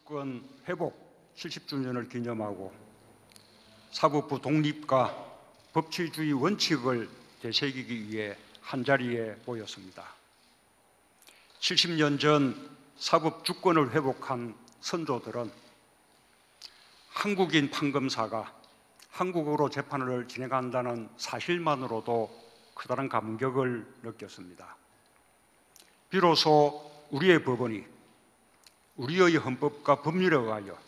사법권 회복 70주년을 기념하고 사법부 독립과 법치주의 원칙을 되새기기 위해 한자리에 모였습니다. 70년 전 사법 주권을 회복한 선조들은 한국인 판검사가 한국어로 재판을 진행한다는 사실만으로도 커다란 감격을 느꼈습니다. 비로소 우리의 법원이 우리의 헌법과 법률에 의하여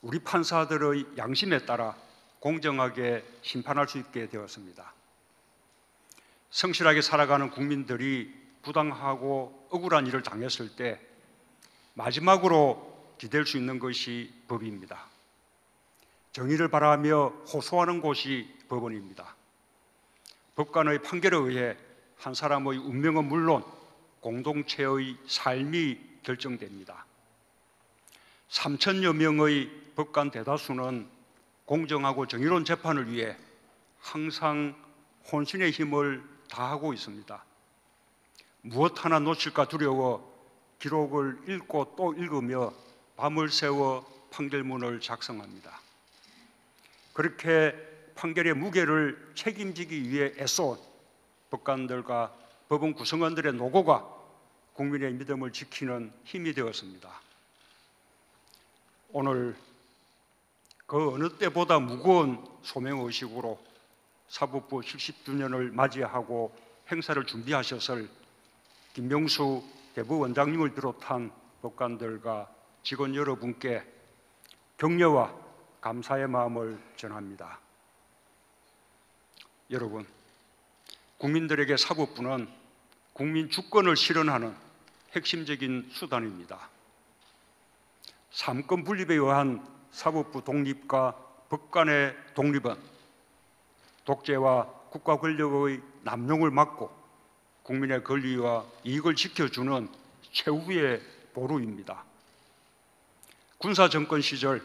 우리 판사들의 양심에 따라 공정하게 심판할 수 있게 되었습니다. 성실하게 살아가는 국민들이 부당하고 억울한 일을 당했을 때 마지막으로 기댈 수 있는 것이 법입니다. 정의를 바라며 호소하는 곳이 법원입니다. 법관의 판결에 의해 한 사람의 운명은 물론 공동체의 삶이 결정됩니다. 3천여 명의 법관 대다수는 공정하고 정의로운 재판을 위해 항상 혼신의 힘을 다하고 있습니다. 무엇 하나 놓칠까 두려워 기록을 읽고 또 읽으며 밤을 새워 판결문을 작성합니다. 그렇게 판결의 무게를 책임지기 위해 애써온 법관들과 법원 구성원들의 노고가 국민의 믿음을 지키는 힘이 되었습니다. 오늘 그 어느 때보다 무거운 소명의식으로 사법부 70주년을 맞이하고 행사를 준비하셨을 김명수 대법원장님을 비롯한 법관들과 직원 여러분께 격려와 감사의 마음을 전합니다. 여러분, 국민들에게 사법부는 국민 주권을 실현하는 핵심적인 수단입니다. 삼권 분립에 의한 사법부 독립과 법관의 독립은 독재와 국가 권력의 남용을 막고 국민의 권리와 이익을 지켜주는 최후의 보루입니다. 군사정권 시절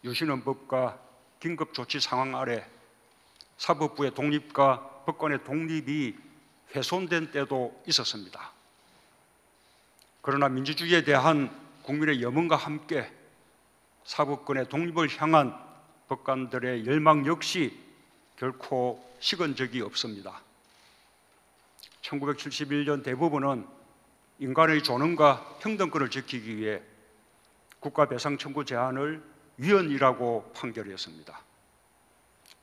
유신헌법과 긴급조치 상황 아래 사법부의 독립과 법관의 독립이 훼손된 때도 있었습니다. 그러나 민주주의에 대한 국민의 염원과 함께 사법권의 독립을 향한 법관들의 열망 역시 결코 식은 적이 없습니다. 1971년 대법원은 인간의 존엄과 평등권을 지키기 위해 국가배상 청구 제한을 위헌이라고 판결했습니다.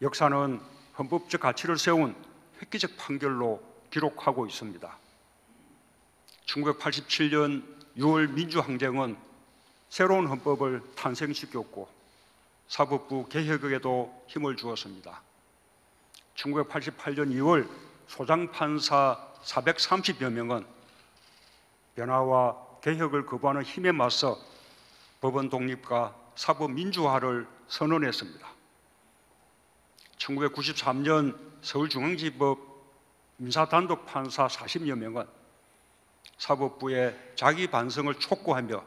역사는 헌법적 가치를 세운 획기적 판결로 기록하고 있습니다. 1987년 6월 민주항쟁은 새로운 헌법을 탄생시켰고 사법부 개혁에도 힘을 주었습니다. 1988년 2월 소장판사 430여 명은 변화와 개혁을 거부하는 힘에 맞서 법원 독립과 사법 민주화를 선언했습니다. 1993년 서울중앙지법 인사단독 판사 40여 명은 사법부의 자기 반성을 촉구하며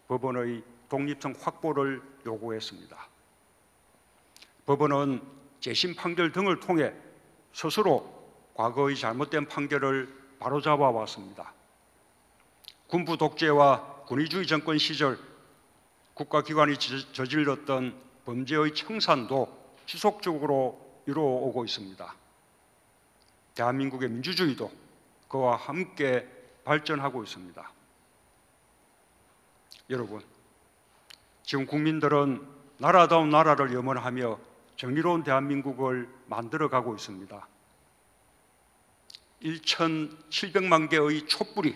법원의 독립성 확보를 요구했습니다. 법원은 재심 판결 등을 통해 스스로 과거의 잘못된 판결을 바로잡아 왔습니다. 군부 독재와 군의주의 정권 시절 국가기관이 저질렀던 범죄의 청산도 지속적으로 이루어오고 있습니다. 대한민국의 민주주의도 그와 함께 발전하고 있습니다. 여러분, 지금 국민들은 나라다운 나라를 염원하며 정의로운 대한민국을 만들어가고 있습니다. 1,700만 개의 촛불이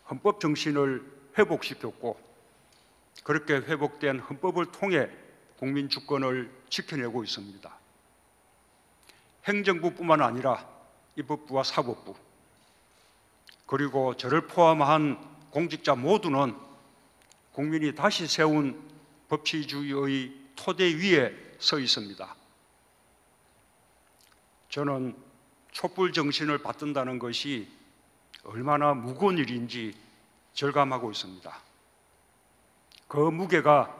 헌법 정신을 회복시켰고 그렇게 회복된 헌법을 통해 국민 주권을 지켜내고 있습니다. 행정부뿐만 아니라 입법부와 사법부 그리고 저를 포함한 공직자 모두는 국민이 다시 세운 법치주의의 토대 위에 서 있습니다. 저는 촛불 정신을 받든다는 것이 얼마나 무거운 일인지 절감하고 있습니다. 그 무게가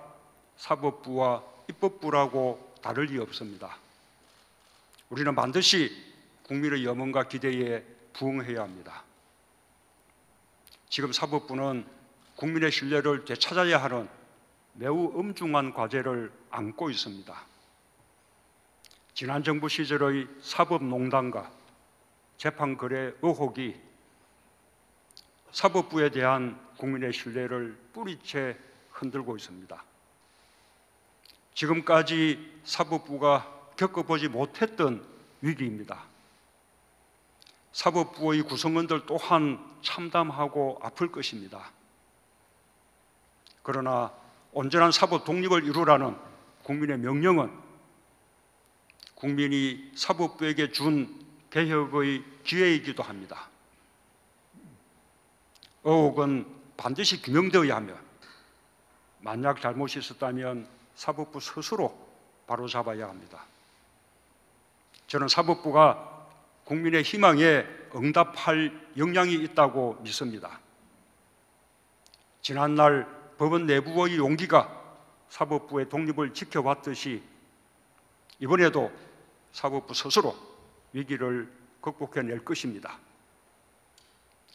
사법부와 입법부라고 다를 리 없습니다. 우리는 반드시 국민의 염원과 기대에 부응해야 합니다. 지금 사법부는 국민의 신뢰를 되찾아야 하는 매우 엄중한 과제를 안고 있습니다. 지난 정부 시절의 사법농단과 재판거래 의혹이 사법부에 대한 국민의 신뢰를 뿌리채 흔들고 있습니다. 지금까지 사법부가 겪어보지 못했던 위기입니다. 사법부의 구성원들 또한 참담하고 아플 것입니다. 그러나 온전한 사법 독립을 이루라는 국민의 명령은 국민이 사법부에게 준 개혁의 기회이기도 합니다. 의혹은 반드시 규명되어야 하며 만약 잘못이 있었다면 사법부 스스로 바로잡아야 합니다. 저는 사법부가 국민의 희망에 응답할 역량이 있다고 믿습니다. 지난날 법원 내부의 용기가 사법부의 독립을 지켜왔듯이 이번에도 사법부 스스로 위기를 극복해낼 것입니다.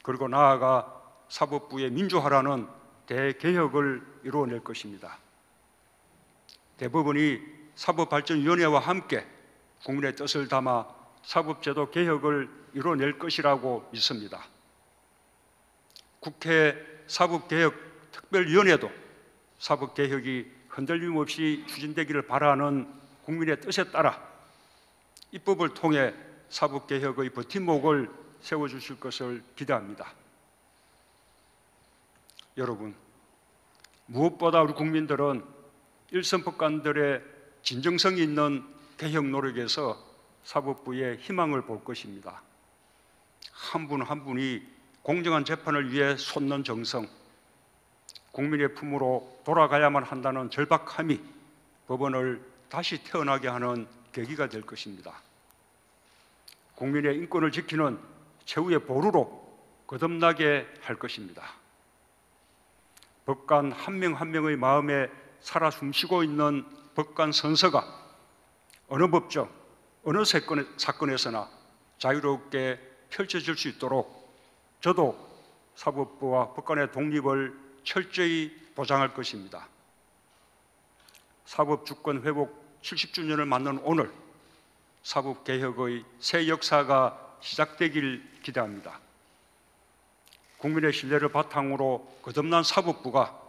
그리고 나아가 사법부의 민주화라는 대개혁을 이루어낼 것입니다. 대법원이 사법발전위원회와 함께 국민의 뜻을 담아 사법제도 개혁을 이루어낼 것이라고 믿습니다. 국회 사법개혁특별위원회도 사법개혁이 흔들림 없이 추진되기를 바라는 국민의 뜻에 따라 입법을 통해 사법개혁의 버팀목을 세워주실 것을 기대합니다. 여러분, 무엇보다 우리 국민들은 일선 법관들의 진정성이 있는 개혁 노력에서 사법부의 희망을 볼 것입니다. 한 분 한 분이 공정한 재판을 위해 솟는 정성, 국민의 품으로 돌아가야만 한다는 절박함이 법원을 다시 태어나게 하는 계기가 될 것입니다. 국민의 인권을 지키는 최후의 보루로 거듭나게 할 것입니다. 법관 한 명 한 명의 마음에 살아 숨쉬고 있는 법관 선서가 어느 법정, 어느 사건에서나 자유롭게 펼쳐질 수 있도록 저도 사법부와 법관의 독립을 철저히 보장할 것입니다. 사법주권 회복 70주년을 맞는 오늘, 사법개혁의 새 역사가 시작되길 기대합니다. 국민의 신뢰를 바탕으로 거듭난 사법부가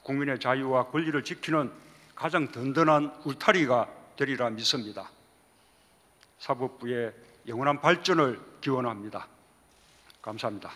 국민의 자유와 권리를 지키는 가장 든든한 울타리가 되리라 믿습니다. 사법부의 영원한 발전을 기원합니다. 감사합니다.